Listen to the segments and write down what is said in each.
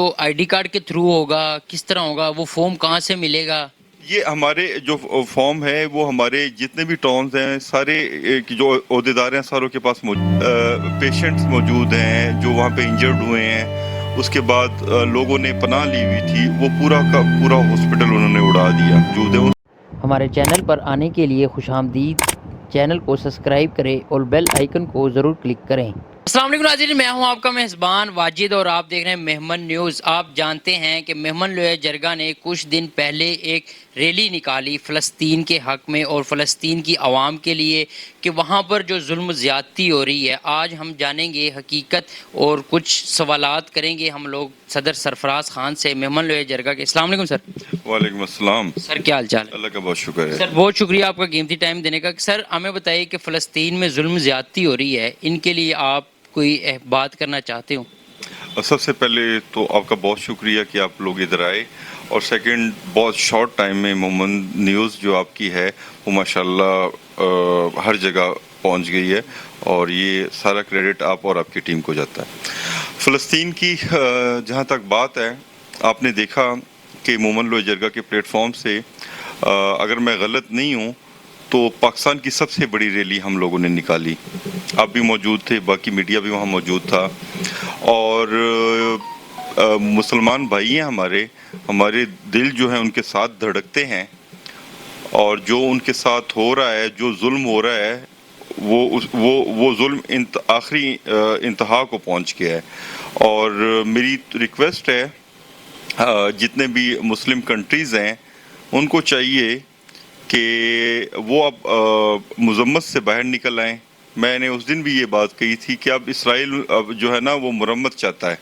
جو I D card کے through ہوگا کس طرح ہوگا, وہ فارم کہاں سے ملے گا؟ یہ ہمارے جو فارم ہے وہ ہمارے جتنے بھی ٹاؤنز ہیں سارے جو عہدیدار ہیں ساروں کے پاس پیشنٹس موجود ہیں جو وہاں پہ انجرڈ ہوئے ہیں. اس کے بعد لوگوں نے پناہ لی ہوئی تھی, وہ پورا کا پورا ہاسپٹل انہوں نے اڑا دیا. ہمارے چینل پر آنے کے لیے خوش آمدید. چینل کو سبسکرائب کریں اور بیل آئیکن کو ضرور کلک کریں. السلام علیکم ناظرین, میں ہوں آپ کا میزبان واجد اور آپ دیکھ رہے ہیں مہمن نیوز. آپ جانتے ہیں کہ مہمن لویا جرگہ نے کچھ دن پہلے ایک ریلی نکالی فلسطین کے حق میں اور فلسطین کی عوام کے لیے کہ وہاں پر جو ظلم زیادتی ہو رہی ہے. آج ہم جانیں گے حقیقت اور کچھ سوالات کریں گے ہم لوگ صدر سرفراز خان سے, مہمن لویا جرگہ کے. السلام علیکم سر. وعلیکم السلام سر, کیا حال چال ہے؟ اللہ کا بہت شکر ہے سر. بہت شکریہ آپ کا قیمتی ٹائم دینے کا. سر ہمیں بتائیے کہ فلسطین میں ظلم زیادتی ہو رہی ہے, ان کے لیے آپ کوئی بات کرنا چاہتے ہوں؟ سب سے پہلے تو آپ کا بہت شکریہ کہ آپ لوگ ادھر آئے, اور سیکنڈ بہت شارٹ ٹائم میں مومن نیوز جو آپ کی ہے وہ ماشاءاللہ ہر جگہ پہنچ گئی ہے, اور یہ سارا کریڈٹ آپ اور آپ کی ٹیم کو جاتا ہے. فلسطین کی جہاں تک بات ہے, آپ نے دیکھا کہ مومن لویا جرگہ کے پلیٹ فارم سے اگر میں غلط نہیں ہوں تو پاکستان کی سب سے بڑی ریلی ہم لوگوں نے نکالی. آپ بھی موجود تھے, باقی میڈیا بھی وہاں موجود تھا, اور مسلمان بھائی ہیں ہمارے دل جو ہیں ان کے ساتھ دھڑکتے ہیں, اور جو ان کے ساتھ ہو رہا ہے, جو ظلم ہو رہا ہے وہ ظلم آخری انتہا کو پہنچ گیا ہے. اور میری ریکویسٹ ہے جتنے بھی مسلم کنٹریز ہیں ان کو چاہیے کہ وہ اب مذمت سے باہر نکل آئیں. میں نے اس دن بھی یہ بات کہی تھی کہ اب اسرائیل اب جو ہے نا وہ مرمت چاہتا ہے,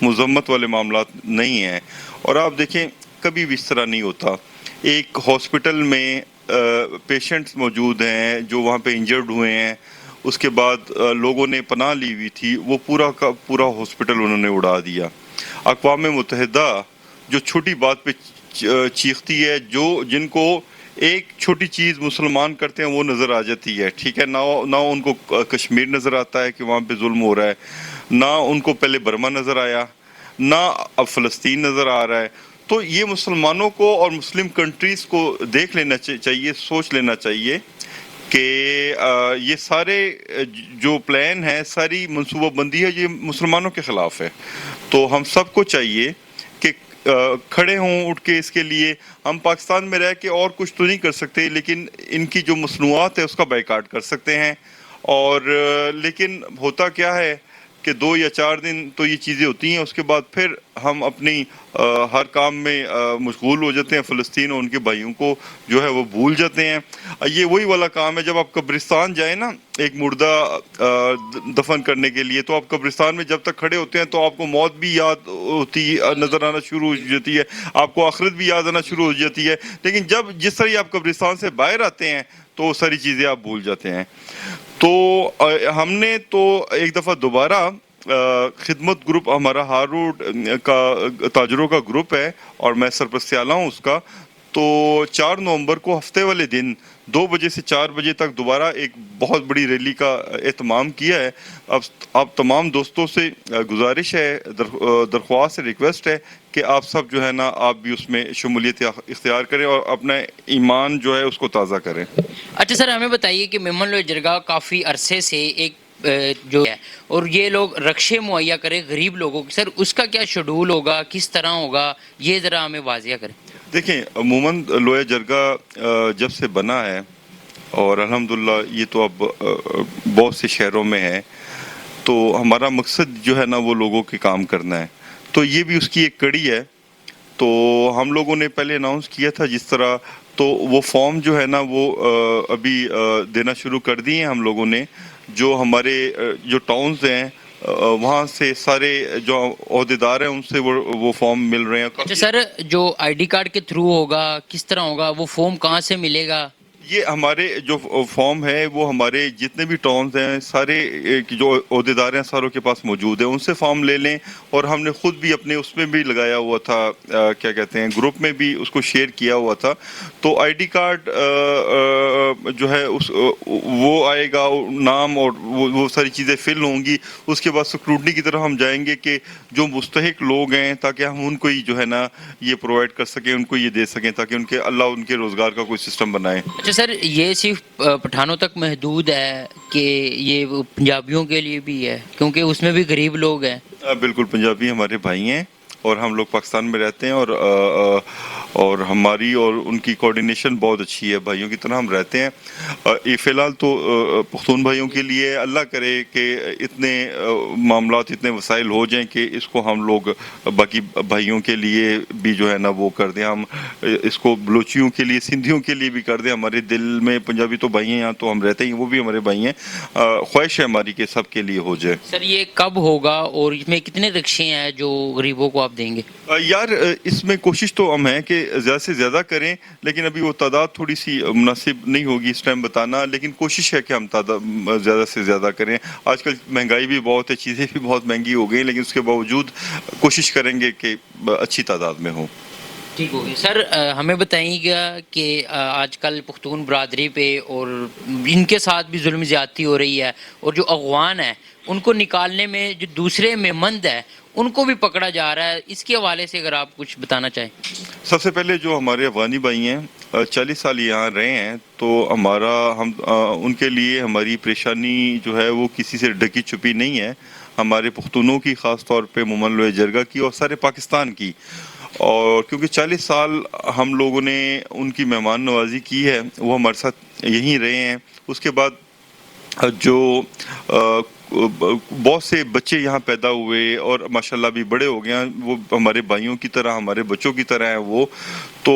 مذمت والے معاملات نہیں ہیں. اور آپ دیکھیں کبھی بھی اس طرح نہیں ہوتا. ایک ہاسپٹل میں پیشنٹس موجود ہیں جو وہاں پہ انجرڈ ہوئے ہیں, اس کے بعد لوگوں نے پناہ لی ہوئی تھی, وہ پورا کا پورا ہاسپٹل انہوں نے اڑا دیا. اقوام متحدہ جو چھوٹی بات پہ چیختی ہے, جن کو ایک چھوٹی چیز مسلمان کرتے ہیں وہ نظر آ جاتی ہے, ٹھیک ہے, نہ ان کو کشمیر نظر آتا ہے کہ وہاں پہ ظلم ہو رہا ہے, نہ ان کو پہلے برما نظر آیا, نہ اب فلسطین نظر آ رہا ہے. تو یہ مسلمانوں کو اور مسلم کنٹریز کو دیکھ لینا چاہیے, سوچ لینا چاہیے کہ یہ سارے جو پلان ہے, ساری منصوبہ بندی ہے, یہ مسلمانوں کے خلاف ہے. تو ہم سب کو چاہیے کہ کھڑے ہوں اٹھ کے اس کے لیے. ہم پاکستان میں رہ کے اور کچھ تو نہیں کر سکتے, لیکن ان کی جو مصنوعات ہے اس کا بائیکاٹ کر سکتے ہیں. اور لیکن ہوتا کیا ہے کہ 2 یا 4 دن تو یہ چیزیں ہوتی ہیں, اس کے بعد پھر ہم اپنی ہر کام میں مشغول ہو جاتے ہیں. فلسطین اور ان کے بھائیوں کو جو ہے وہ بھول جاتے ہیں. یہ وہی والا کام ہے, جب آپ قبرستان جائیں نا ایک مردہ دفن کرنے کے لیے, تو آپ قبرستان میں جب تک کھڑے ہوتے ہیں تو آپ کو موت بھی یاد ہوتی نظر آنا شروع ہو جاتی ہے, آپ کو آخرت بھی یاد آنا شروع ہو جاتی ہے. لیکن جس طرح آپ قبرستان سے باہر آتے ہیں تو وہ ساری چیزیں آپ بھول جاتے ہیں. تو ہم نے تو ایک دفعہ دوبارہ خدمت گروپ, ہمارا ہارڈ کا تاجروں کا گروپ ہے اور میں سرپرست اعلیٰ ہوں اس کا, تو 4 نومبر کو ہفتے والے دن 2 بجے سے 4 بجے تک دوبارہ ایک بہت بڑی ریلی کا اہتمام کیا ہے. اب تمام دوستوں سے گزارش ہے, درخواست ہے, ریکویسٹ ہے کہ آپ سب جو ہے نا آپ بھی اس میں شمولیت اختیار کریں اور اپنا ایمان جو ہے اس کو تازہ کریں. اچھا سر, ہمیں بتائیے کہ مہمن لویا جرگہ کافی عرصے سے ایک جو ہے اور یہ لوگ رکشے مہیا کرے غریب لوگوں کی, سر اس کا کیا شیڈول ہوگا, کس طرح ہوگا, یہ ذرا ہمیں واضح کریں. دیکھیں مومن لویا جرگہ جب سے بنا ہے, اور الحمدللہ یہ تو اب بہت سے شہروں میں ہے, تو ہمارا مقصد جو ہے نا وہ لوگوں کے کام کرنا ہے. تو یہ بھی اس کی ایک کڑی ہے. تو ہم لوگوں نے پہلے اناؤنس کیا تھا جس طرح, تو وہ فارم جو ہے نا وہ ابھی دینا شروع کر دیے ہیں ہم لوگوں نے. جو ہمارے جو ٹاؤنز ہیں وہاں سے سارے جو عہدیدار ہیں ان سے وہ فارم مل رہے ہیں. اچھا سر, جو آئی ڈی کارڈ کے تھرو ہوگا کس طرح ہوگا, وہ فارم کہاں سے ملے گا؟ یہ ہمارے جو فارم ہے وہ ہمارے جتنے بھی ٹاؤنز ہیں سارے جو عہدیدار ہیں ساروں کے پاس موجود ہیں، ان سے فارم لے لیں، اور ہم نے خود بھی اپنے اس میں بھی لگایا ہوا تھا، کیا کہتے ہیں، گروپ میں بھی اس کو شیئر کیا ہوا تھا. تو آئی ڈی کارڈ جو ہے وہ آئے گا، نام اور وہ ساری چیزیں فل ہوں گی. اس کے بعد سکروٹنی کی طرف ہم جائیں گے کہ جو مستحق لوگ ہیں تاکہ ہم ان کو ہی جو ہے نا یہ پرووائڈ کر سکیں، ان کو یہ دے سکیں تاکہ ان کے اللہ ان کے روزگار کا کوئی سسٹم بنائے. اچھا سر، یہ صرف پٹھانوں تک محدود ہے کہ یہ پنجابیوں کے لیے بھی ہے؟ کیونکہ اس میں بھی غریب لوگ ہیں. بالکل، پنجابی ہمارے بھائی ہیں اور ہم لوگ پاکستان میں رہتے ہیں، اور ہماری اور ان کی کوارڈینیشن بہت اچھی ہے، بھائیوں کی طرح ہم رہتے ہیں. یہ فی الحال تو پختون بھائیوں کے لیے اللہ کرے کہ اتنے معاملات، اتنے وسائل ہو جائیں کہ اس کو ہم لوگ باقی بھائیوں کے لیے بھی جو ہے نا وہ کر دیں. ہم اس کو بلوچیوں کے لیے، سندھیوں کے لیے بھی کر دیں. ہمارے دل میں پنجابی تو بھائی ہیں، یہاں تو ہم رہتے ہیں، وہ بھی ہمارے بھائی ہیں. خواہش ہے ہماری کہ سب کے لیے ہو جائے. سر یہ کب ہوگا اور اس میں کتنے رکشے ہیں جو غریبوں کو آپ دیں گے؟ یار اس میں کوشش تو ہم ہے کہ زیادہ سے زیادہ کریں، لیکن ابھی وہ تعداد تھوڑی سی مناسب نہیں ہوگی اس ٹائم بتانا، لیکن کوشش ہے کہ ہم تعداد زیادہ سے زیادہ کریں. آج کل مہنگائی بھی بہت ہے، چیزیں بھی بہت مہنگی ہو گئی، لیکن اس کے باوجود کوشش کریں گے کہ اچھی تعداد میں ہوں. ٹھیک ہوگی. سر ہمیں بتائیے گا کہ آج کل پختون برادری پہ اور ان کے ساتھ بھی ظلم زیادتی ہو رہی ہے، اور جو اغوان ہیں ان کو نکالنے میں جو دوسرے مہمند ہیں ان کو بھی پکڑا جا رہا ہے. اس کے حوالے سے اگر آپ کچھ بتانا چاہیں. سب سے پہلے جو ہمارے افغانی بھائی ہیں 40 سال یہاں رہے ہیں، تو ہم ان کے لیے ہماری پریشانی جو ہے وہ کسی سے ڈھکی چھپی نہیں ہے. ہمارے پختونوں کی، خاص طور پہ مملوئے جرگہ کی اور سارے پاکستان کی. اور کیونکہ 40 سال ہم لوگوں نے ان کی مہمان نوازی کی ہے، وہ ہمارے ساتھ یہیں رہے ہیں. اس کے بعد جو بہت سے بچے یہاں پیدا ہوئے اور ماشاءاللہ بھی بڑے ہو گئے ہیں، وہ ہمارے بھائیوں کی طرح، ہمارے بچوں کی طرح ہیں وہ. تو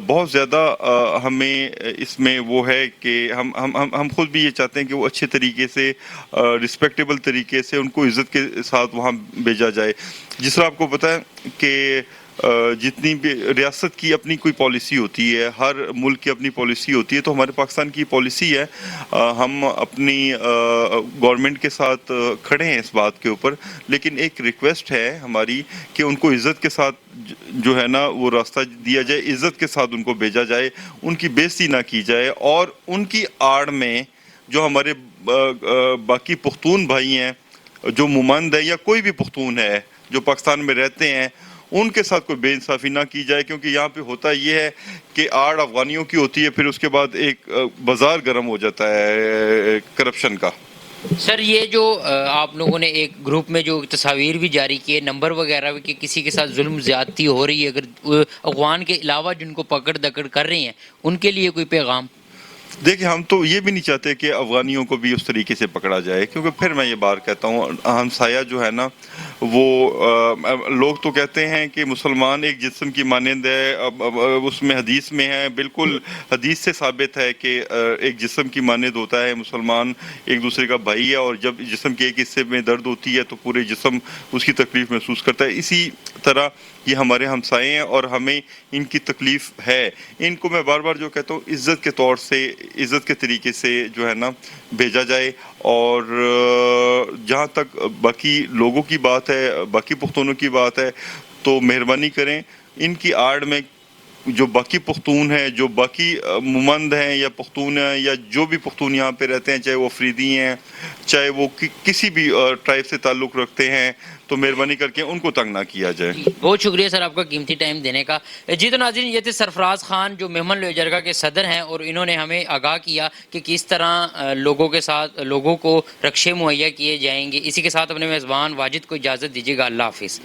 بہت زیادہ ہمیں اس میں وہ ہے کہ ہم خود بھی یہ چاہتے ہیں کہ وہ اچھے طریقے سے، رسپیکٹیبل طریقے سے ان کو عزت کے ساتھ وہاں بھیجا جائے. جس طرح آپ کو پتہ ہے کہ جتنی بھی ریاست کی اپنی کوئی پالیسی ہوتی ہے، ہر ملک کی اپنی پالیسی ہوتی ہے، تو ہمارے پاکستان کی پالیسی ہے. ہم اپنی گورنمنٹ کے ساتھ کھڑے ہیں اس بات کے اوپر، لیکن ایک ریکویسٹ ہے ہماری کہ ان کو عزت کے ساتھ جو ہے نا وہ راستہ دیا جائے، عزت کے ساتھ ان کو بھیجا جائے، ان کی بے عزتی نہ کی جائے. اور ان کی آڑ میں جو ہمارے باقی پختون بھائی ہیں، جو ممند ہے یا کوئی بھی پختون ہے جو پاکستان میں رہتے ہیں، ان کے ساتھ کوئی بے انصافی نہ کی جائے. کیونکہ یہاں پہ ہوتا یہ ہے کہ آڑ افغانیوں کی ہوتی ہے، پھر اس کے بعد ایک بازار گرم ہو جاتا ہے کرپشن کا. سر یہ جو آپ لوگوں نے ایک گروپ میں جو تصاویر بھی جاری کی ہے، نمبر وغیرہ بھی، کہ کسی کے ساتھ ظلم زیادتی ہو رہی ہے، اگر اغوان کے علاوہ جن کو پکڑ دکڑ کر رہی ہیں ان کے لیے کوئی پیغام؟ دیکھیں، ہم تو یہ بھی نہیں چاہتے کہ افغانیوں کو بھی اس طریقے سے پکڑا جائے، کیونکہ پھر میں یہ بات کہتا ہوں، ہمسایہ جو ہے نا وہ لوگ تو کہتے ہیں کہ مسلمان ایک جسم کی مانند ہے. اس میں حدیث میں ہے، بالکل حدیث سے ثابت ہے کہ ایک جسم کی مانند ہوتا ہے مسلمان، ایک دوسرے کا بھائی ہے، اور جب جسم کے ایک حصے میں درد ہوتی ہے تو پورے جسم اس کی تکلیف محسوس کرتا ہے. اسی طرح یہ ہمارے ہمسائے ہیں اور ہمیں ان کی تکلیف ہے. ان کو میں بار بار جو کہتا ہوں، عزت کے طور سے، عزت کے طریقے سے جو ہے نا بھیجا جائے. اور جہاں تک باقی لوگوں کی بات ہے، باقی پختونوں کی بات ہے، تو مہربانی کریں ان کی آڑ میں جو باقی پختون ہیں، جو باقی ممند ہیں یا پختون ہیں، یا جو بھی پختون یہاں پہ رہتے ہیں، چاہے وہ افریدی ہیں، چاہے وہ کسی بھی ٹرائب سے تعلق رکھتے ہیں، تو مہربانی کر کے ان کو تنگ نہ کیا جائے. بہت شکریہ سر آپ کا قیمتی ٹائم دینے کا. جی تو ناظرین، یہ تھے سرفراز خان جو مہمن لوئے جرگہ کے صدر ہیں، اور انہوں نے ہمیں آگاہ کیا کہ کس طرح لوگوں کے ساتھ لوگوں کو رکشے مہیا کیے جائیں گے. اسی کے ساتھ اپنے میزبان واجد کو اجازت دیجیے گا. اللہ حافظ.